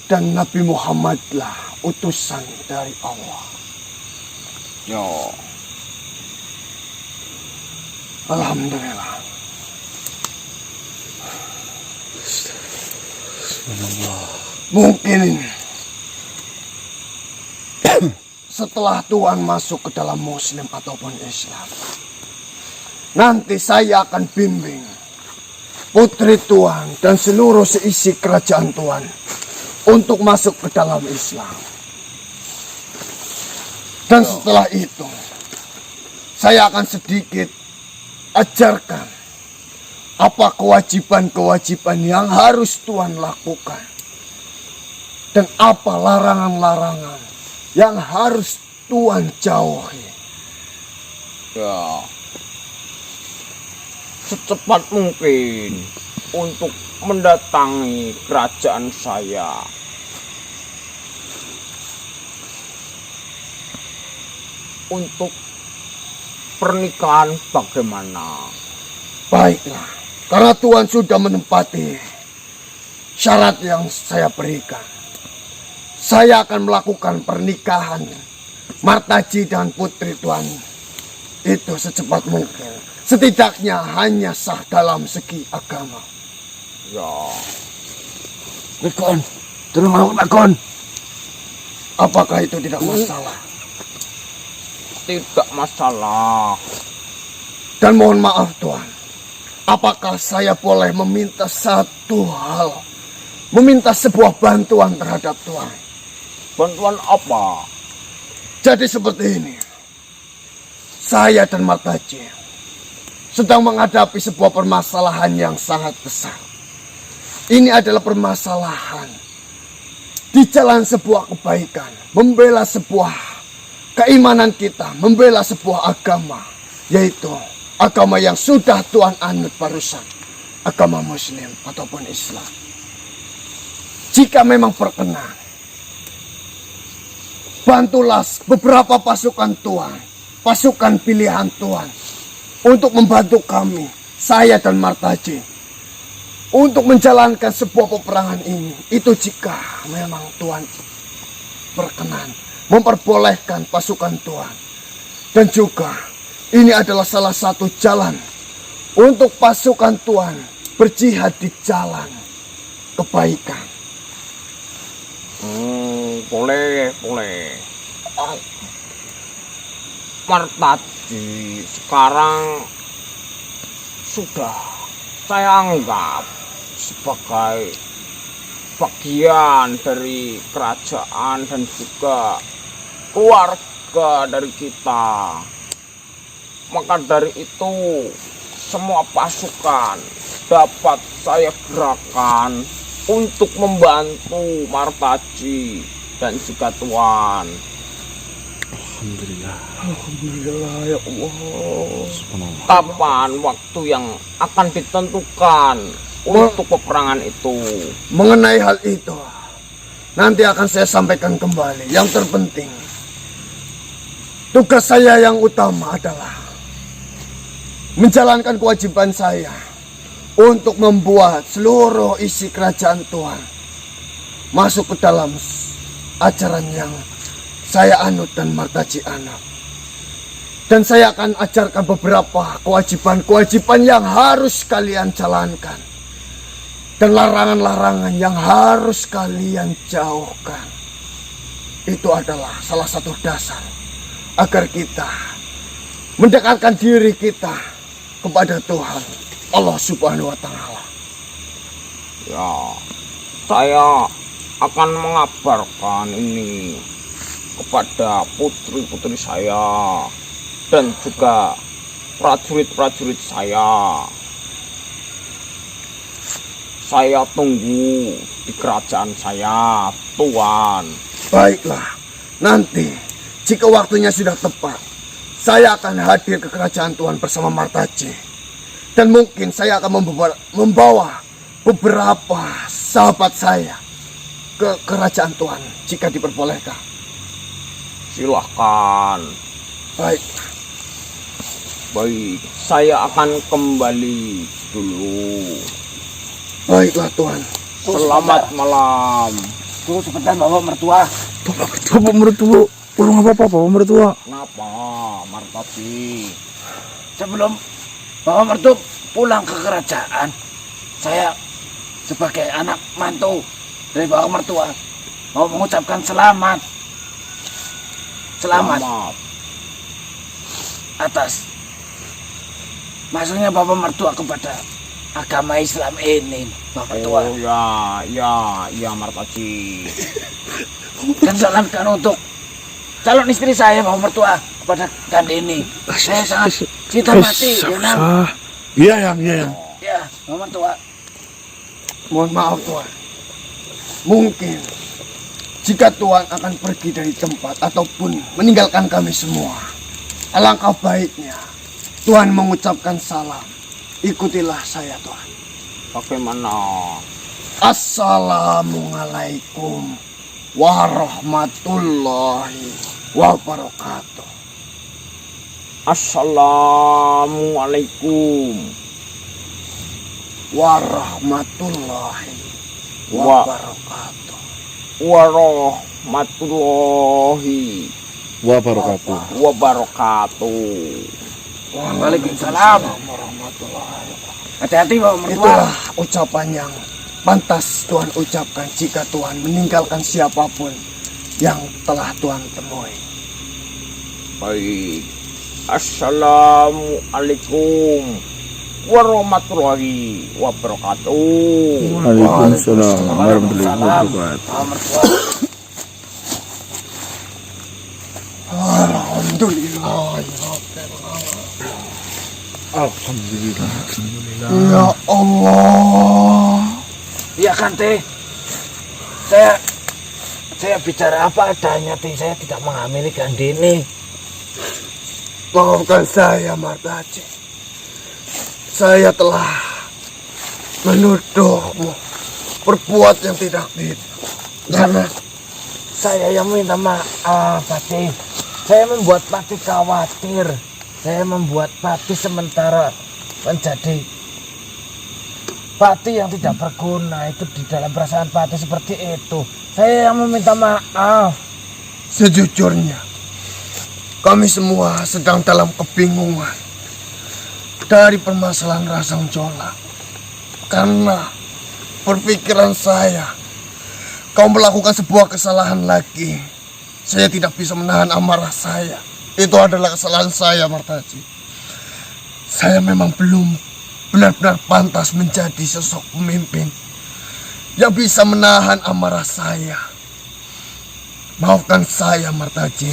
Dan Nabi Muhammadlah utusan dari Allah. Ya. Alhamdulillah. Mungkin setelah Tuhan masuk ke dalam Muslim ataupun Islam, nanti saya akan bimbing putri Tuhan dan seluruh seisi kerajaan Tuhan untuk masuk ke dalam Islam. Dan setelah itu, saya akan sedikit ajarkan apa kewajiban-kewajiban yang harus Tuhan lakukan. Dan apa larangan-larangan yang harus Tuhan jauhi. Ya. Secepat mungkin untuk mendatangi kerajaan saya. Untuk pernikahan bagaimana? Baiklah, karena Tuhan sudah menempati syarat yang saya berikan. Saya akan melakukan pernikahan Martaji dan putri Tuhan itu secepat mungkin. Setidaknya hanya sah dalam segi agama. Ya, Kon, turun mau Kon. Apakah itu tidak masalah? tidak masalah. Dan mohon maaf Tuhan, apakah saya boleh meminta satu hal? Meminta sebuah bantuan terhadap Tuhan. Bantuan apa? Jadi seperti ini. Saya dan Martaji sedang menghadapi sebuah permasalahan yang sangat besar. Ini adalah permasalahan di jalan sebuah kebaikan, membela sebuah keimanan kita, membela sebuah agama, yaitu agama yang sudah Tuhan anut barusan, agama Muslim ataupun Islam. Jika memang berkenan, bantulah beberapa pasukan Tuhan, pasukan pilihan Tuhan, untuk membantu kami, saya dan Martaji, untuk menjalankan sebuah peperangan ini. Itu jika memang Tuhan berkenan memperbolehkan pasukan Tuhan. Dan juga ini adalah salah satu jalan untuk pasukan Tuhan berjihad di jalan kebaikan. Boleh. Martaji sekarang sudah saya anggap sebagai bagian dari kerajaan dan juga keluarga dari kita. Maka dari itu semua pasukan dapat saya gerakan untuk membantu Martaji dan juga Tuhan. Alhamdulillah ya Allah. Kapan waktu yang akan ditentukan untuk peperangan itu? Mengenai hal itu, nanti akan saya sampaikan kembali. Yang terpenting, tugas saya yang utama adalah menjalankan kewajiban saya untuk membuat seluruh isi kerajaan Tuhan masuk ke dalam ajaran yang saya anut dan Martaji anut. Dan saya akan ajarkan beberapa kewajiban-kewajiban yang harus kalian jalankan. Dan larangan-larangan yang harus kalian jauhkan. Itu adalah salah satu dasar agar kita mendekatkan diri kita kepada Tuhan Allah Subhanahu wa Ta'ala. Ya, saya akan mengabarkan ini kepada putri-putri saya dan juga prajurit-prajurit saya. Saya tunggu di kerajaan saya, Tuhan. Baiklah, nanti jika waktunya sudah tepat, saya akan hadir ke kerajaan Tuhan bersama Martaji. Dan mungkin saya akan membawa beberapa sahabat saya ke kerajaan Tuhan jika diperbolehkan. Silahkan. Baik, saya akan kembali dulu. Baiklah Tuhan. Selamat malam. Tuh sebentar bawa mertua. Bapak mertua, belum apa-apa Bapak mertua. Kenapa, Martaji? Sebelum bawa mertua pulang ke kerajaan, saya sebagai anak mantu dari bawa mertua mau mengucapkan selamat atas masuknya bapak mertua kepada agama Islam ini, bapak mertua. Oh ya Martaji. Dan salamkan untuk calon istri saya, bapak mertua, kepada Gandini. Saya sangat cinta mati, Iya yang. ya, bapak mertua. Mohon maaf Tuhan. Mungkin jika Tuhan akan pergi dari tempat ataupun meninggalkan kami semua, alangkah baiknya Tuhan mengucapkan salam. Ikutilah saya Tuhan. Bagaimana? Assalamualaikum warahmatullahi wabarakatuh. Assalamualaikum Warahmatullahi wabarakatuh. warahmatullahi Wabarakatuh. wabarakatuh. Waalaikumsalam. Hati-hati bawa mertua. Itulah ucapan yang pantas Tuhan ucapkan jika Tuhan meninggalkan siapapun yang telah Tuhan temui. Baik. Assalamualaikum warahmatullahi wabarakatuh. Waalaikumsalam warahmatullahi wabarakatuh. Bawa mertua. Alhamdulillah. Alhamdulillah. Ya Allah. Iya kan teh. Saya bicara apa adanya teh. Saya tidak menghamili Gandini. Maafkan saya, Martaji. Saya telah menuduhmu berbuat yang tidak benar. Karena saya yang minta maaf, Patih. Saya membuat Patih khawatir. Saya membuat Patih sementara menjadi Patih yang tidak berguna. Itu di dalam perasaan Patih seperti itu. Saya yang meminta maaf. Sejujurnya, kami semua sedang dalam kebingungan dari permasalahan Rasang Jola. Karena berpikiran saya, kau melakukan sebuah kesalahan lagi. Saya tidak bisa menahan amarah saya. Itu adalah kesalahan saya, Martaji. Saya memang belum benar-benar pantas menjadi sosok pemimpin yang bisa menahan amarah saya. Maafkan saya, Martaji.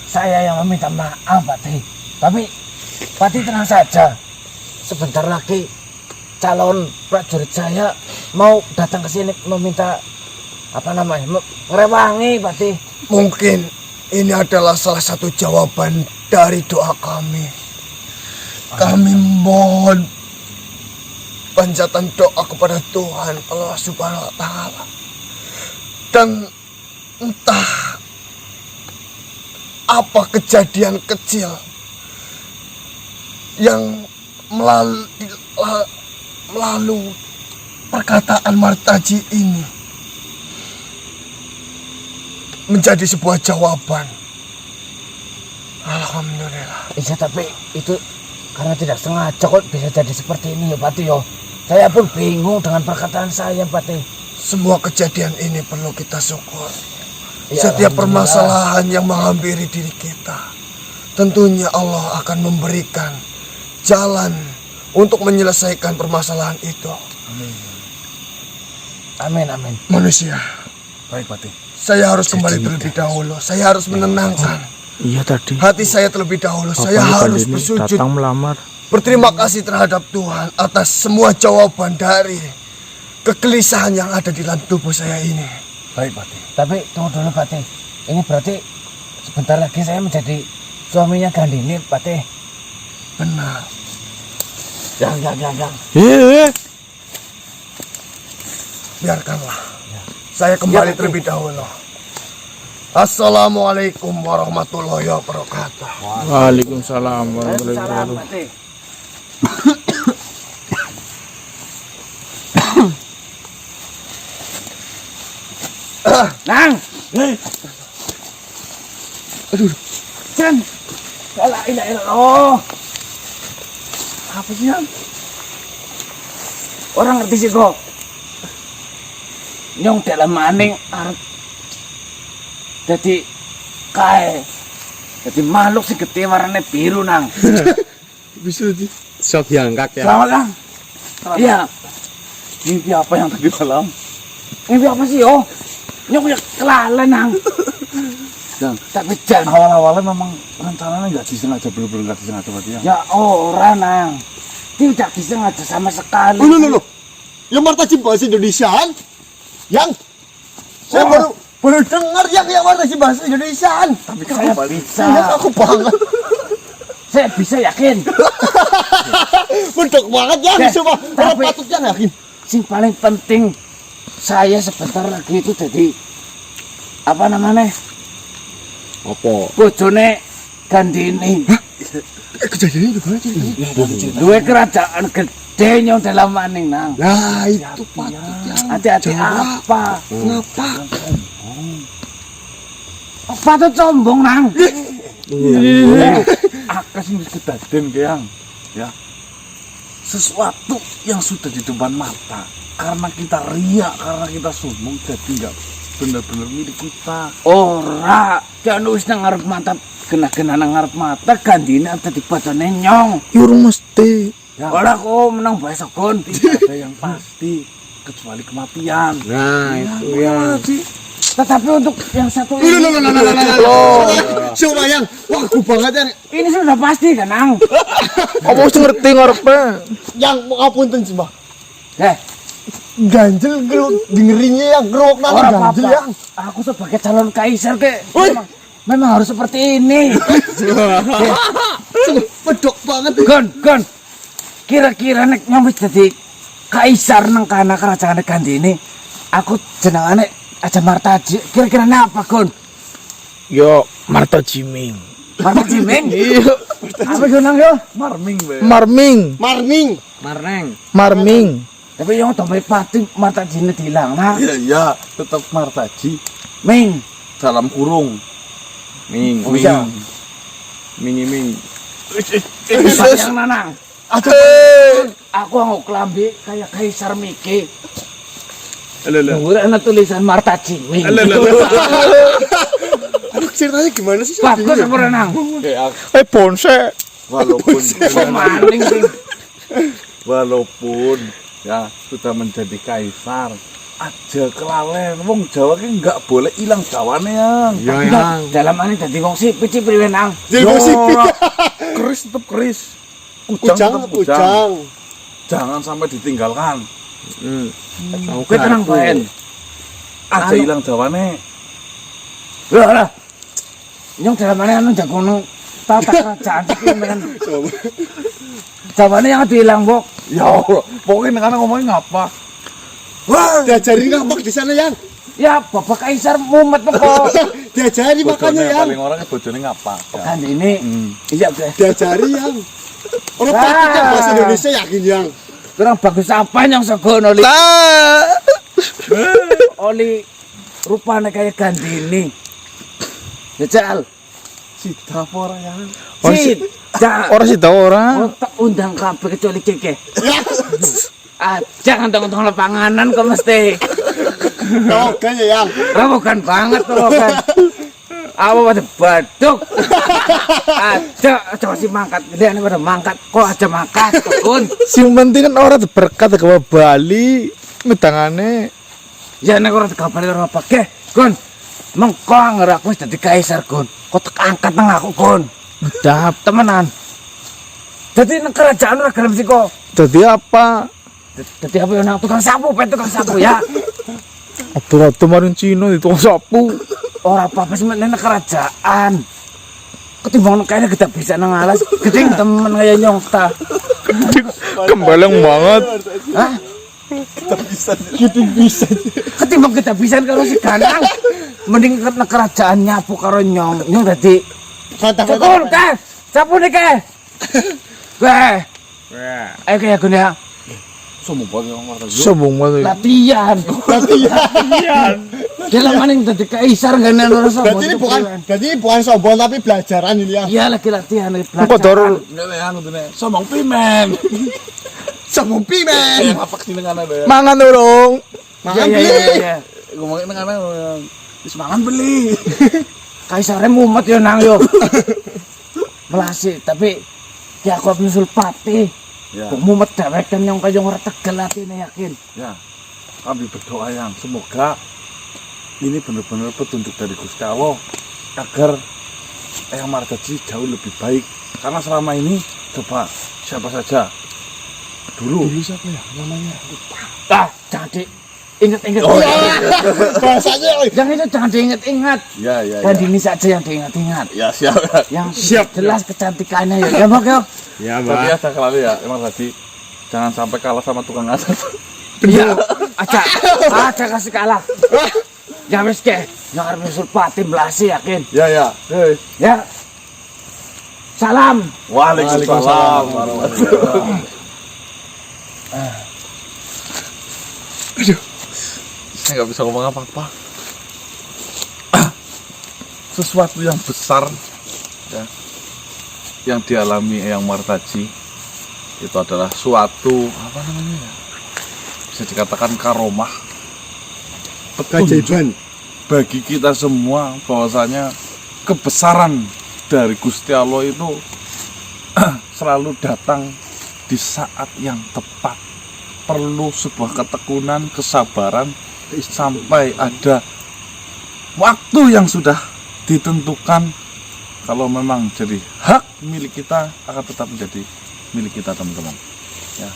Saya yang meminta maaf, Patih. Tapi Patih tenang saja. Sebentar lagi calon prajurit saya mau datang ke sini meminta ngerewangi, Patih. Mungkin ini adalah salah satu jawaban dari doa kami. Kami mohon panjatan doa kepada Tuhan Allah Subhanahu wa Ta'ala. Dan entah apa kejadian kecil yang melalui perkataan Martaji ini menjadi sebuah jawaban. Alhamdulillah. Iya, tapi itu karena tidak sengaja kok bisa jadi seperti ini ya, Patih. Saya pun bingung dengan perkataan saya, Patih. Semua kejadian ini perlu kita syukur. Ya, Setiap alhamdulillah. permasalahan yang menghampiri diri kita, tentunya Allah akan memberikan jalan untuk menyelesaikan permasalahan itu. Amin, amin. Manusia, Baik, Patih. saya harus kembali terlebih dahulu. Saya harus menenangkan Iya tadi. hati saya terlebih dahulu. Saya Bapaknya harus Gandini bersujud datang melamar. berterima kasih terhadap Tuhan atas semua jawaban dari kegelisahan yang ada di dalam tubuh saya ini. Baik, Patih. Tapi tunggu dulu, Patih. Ini berarti sebentar lagi saya menjadi suaminya Gandini, Patih. Benar. Yang. Biarkanlah. Saya kembali terlebih dahulu. Assalamualaikum warahmatullahi wabarakatuh. Waalaikumsalam warahmatullahi Salam, wabarakatuh. Patih. Nang. Aduh. Jan. La ilaha illallah. Apa sih, Nang? Orang ngerti sih kok. Nyong dalam maning arep jadi kae. Jadi makhluk sing gede warnanya biru, Nang. Bisa di. Sok diangkat ya. Selamat, Kang. Iya. Mimpi apa yang tadi malam? Mimpi apa sih, yo? Nyong punya kelalen, Nang. Dan Tapi jan. awal-awalnya memang rencananya nggak disengaja, bener-bener nggak disengaja, Patih ya. Ya orang, Nang. Tidak disengaja sama sekali. Loh. Yang Martaji bahasa Indonesiaan? Yang? Saya baru dengar yang Martaji bahasa Indonesiaan. Tapi Saya kamu balik. bisa. Ingat aku banget. Saya bisa yakin. Bedok banget ya, Ya, coba. tapi- Patutnya yakin. Sing paling penting saya sebentar lagi itu jadi apa namanya? Apa? Bojone Gandini. Kejadiannya gimana sih? Duwe kerajaan gede nyong dalam maning nang. Nah, itu patutnya. Hati-hati Jawab. apa? Kenapa? Patut sombong nang. Akas ini kedaden kayang, ya. Sesuatu yang sudah di depan mata, karena kita riak, karena kita sombong, jadi nggak benar-benar milik kita. Ora, kan wis nang ngarep mata, kena nang ngarep mata Gandini ada di bojone nyong. Ya urung mesti. Ora kok menang bae Segon. Tidak ada yang pasti kecuali kematian. Nah, itu ya. Tetapi untuk yang satu ini, Sumayang, wah aku banget ya. ini sudah pasti kan nang. Apa wis ngerti ngarepe? Yang ngapunten sih, Mbah. Ganjel Dengerinnya yang gerok nanti Orang ganjel apa? ya. Aku sebagai calon kaisar memang harus seperti ini. Bedok banget. Gon. Kira-kira nek nyong wis dadi kaisar nang kana kerajaan Gandini, aku jenengane aja Martaji. Kira-kira apa, Gon? Yo Marta Jiming. Marta Jiming? Iya. Apa yo nang yo? Marming, be. Marming. Marning. Tapi yang domai pati Marta Jiming hilang, nah. Iya, tetap Martaji Ming. dalam kurung. Ming. Oh, iya. Ming. Yang nanang. Aku mau kelambi kayak kaisar Miki. Ora ana tulisan Marta Jiming. Aduh, ceritanya gimana sih? Bagus apa renang? Bonse. Walaupun Maning sing. walaupun ya sudah menjadi kaisar, aja kelalen. Wong Jawa ki nggak boleh hilang Jawane yang. Ya, Nah, dalam ane dadi wong sipit sih priwe nang. Jadi musik. Keris tetap keris. Ujang, tetap ujang. Jangan sampai ditinggalkan. Kowe tenang bae. Aja Anu. hilang Jawane. Lah. Nyong dalam ane anu jagono tata kerajaan iki men. Jawane yang diilang, Bok. Ya Allah, pokoknya karena ngomongin ngapa? Wah, diajarin ngapak di sana yang. Ya, Bapak Kaisar mumet kok. Diajari makanya Bojone yang. paling orang bojone ngapa? Kan ini. Iya, Bre. Diajari yang. Orang patutnya bahasa Indonesia yakin yang. Kurang bagus apa yang Segon oli rupanya kayak Gandini. Jajal. Sida apa orang yang? Ora sih tau ora. Tak undang kabeh kecuali Keke. Jangan tong-tong panganan kok mesti. Oke ya yang. Rawokan banget tuh kan. Apa pada baduk. Aja masih mangkat. Dia ini pada mangkat. Kok aja mangkat, Kun. Sing penting kan ora berkat ke Bali medangane. Ya nek ora dikabari ora apa-apa. Kun. Mengko anger aku wis dadi kaisar, Kun. Kok tek angkat nang aku, Kun. Dap. Temenan. Dadi nang kerajaan ora gelem sik kok. Dadi apa? Dadi apa yo nang tukang sapu ya. Atuh maring Cina di tukang sapu. Ora apa-apa sih nang kerajaan. Ketimbang kayaknya kita bisa nang alas. Gedeng temen kaya nyong ta. Kembaleng banget. Hah? Gitu bisa. Ketimbang kita bisa karo si Ganang. Mending ke kerajaan nyapu karo nyong. Nyong dadi Kata-kata. Cukul ke. Sapu nih ke. Ke. Ayo ke ya Gun ya. Sombong banget orang Marta. Sombong banget. Latihan. Dalam maning dadi kaisar gak ora sombong. Berarti ini bukan sombong tapi belajaran ini yang. Iya lagi latihan lagi Engko dor Ngene anu dene, sombong pimen. Sombong pimen. Apa sini kan ada ya? mangan urung. Mangan Iya, beli. iya. Ngomongin kan wis mangan beli. Kaisarnya mumet yo nang yo. Melasi tapi ya aku nyusul pati. Ya, Kok mumet dewek kan nyong kaya ora tegel atine yakin. ya. Kami berdoa yang semoga ini benar-benar petunjuk dari Gusti Allah agar Eyang Martaji jauh lebih baik. Karena selama ini coba siapa saja dulu Siapa ya namanya? Ah, jadi ingat-ingat. Bahasanya. Yang itu jangan diingat-ingat. Ya, ya, Dan ini saja yang diingat-ingat. Ya, siap. Yang jelas kecantikannya ya. Ya, Bang. Ya. Ya, Tapi ada kali ya, emang tadi jangan sampai kalah sama tukang adat. Iya. Ada kasih kalah. Ya wis ke. Yang arep nyusul Pati Blasi yakin. Ya, ya. Hei. Ya. Salam. Waalaikumsalam. Saya nggak bisa ngomong apa-apa. Sesuatu yang besar ya, yang dialami Eyang Martaji itu adalah suatu apa namanya ya, bisa dikatakan karomah Keajaiban. bagi kita semua, bahwasanya kebesaran dari Gusti Allah itu selalu datang di saat yang tepat. Perlu sebuah ketekunan, kesabaran sampai ada waktu yang sudah ditentukan. Kalau memang jadi hak milik kita, akan tetap menjadi milik kita, teman-teman. Ya,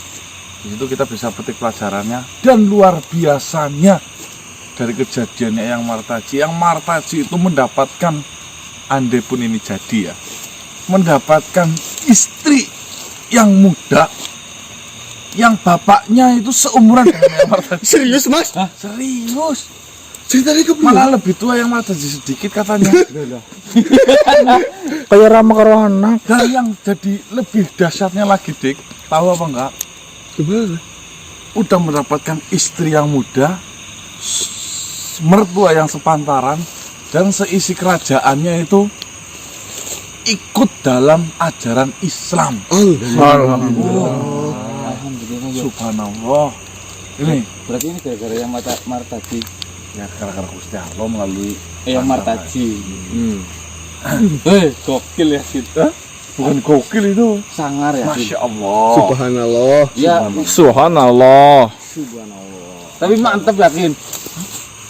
di situ kita bisa petik pelajarannya. Dan luar biasanya dari kejadiannya Eyang Martaji. Eyang Martaji itu mendapatkan, andai pun ini jadi ya, mendapatkan istri yang muda, yang bapaknya itu seumuran dengan Eyang Martaji. Serius, Mas? Serius. Ceritanya ke Malah lebih tua Eyang Martaji sedikit katanya. kayak Rama karo anak. Dan yang jadi lebih dahsyatnya lagi, Dik, tahu apa enggak? Gimana? Udah mendapatkan istri yang muda, mertua yang sepantaran, dan seisi kerajaannya itu ikut dalam ajaran Islam. Subhanallah. Ini Berarti ini gara-gara yang Martaji. ya gara-gara Gusti Allah melalui Yang Martaji. Gokil ya Sid. bukan gokil itu. Sangar ya Sid. Masya Allah. Subhanallah. Ya, Subhanallah. tapi mantep yakin.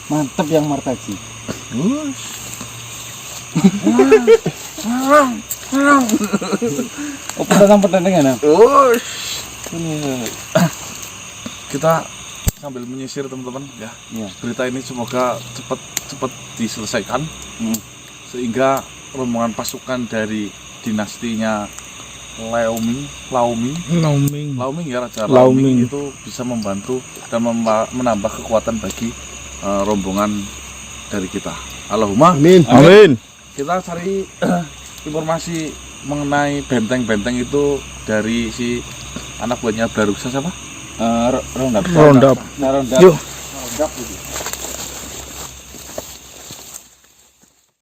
Mantep yang Martaji. Oh, pertandingan ya? Kita sambil menyisir, teman-teman, ya. Iya. Berita ini semoga cepat diselesaikan, sehingga rombongan pasukan dari dinastinya Laoming ya, Raja Laoming itu bisa membantu dan menambah kekuatan bagi rombongan dari kita. Allahumma Amin. Amin. Kita cari informasi mengenai benteng-benteng itu dari si anak buahnya Baruksa siapa? Rondap. Rondap. Rondap. Yuk. Rondap.